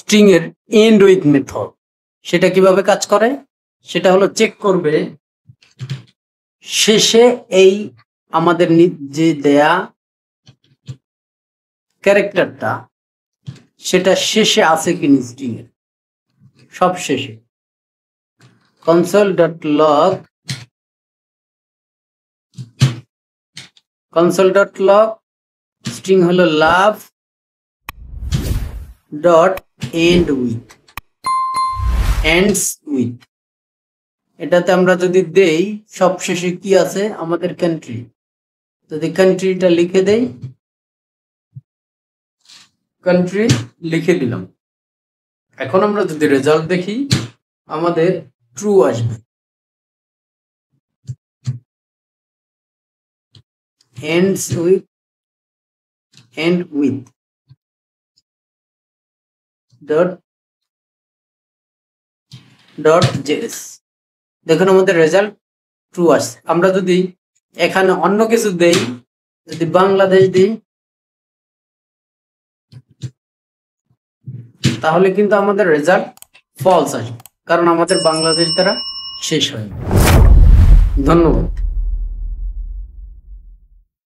String এর and with method সেটা কিভাবে কাজ করে, সেটা হলো চেক করবে শেষে এই আমাদের যে দেয়া ক্যারেক্টারটা সেটা শেষে আছে কিনা স্ট্রিং এর সব শেষে। console.log স্ট্রিং হলো love dot end with ends with. এটাতে আমরা যদি দেই সব শেষে কি আছে আমাদের কান্ট্রি, যদি কান্ট্রিটা লিখে দেই, কান্ট্রি লিখে দিলাম। এখন আমরা যদি রেজাল্ট দেখি আমাদের ট্রু আসবে। ends with end with .js দেখুন আমাদের রেজাল্ট ট্রু আসছে। আমরা যদি এখানে অন্য কিছু দেই, যদি বাংলাদেশ দিই তাহলে কিন্তু আমাদের রেজাল্ট ফলস আসবে, কারণ আমাদের বাংলাদেশ দ্বারা শেষ হয়। ধন্যবাদ।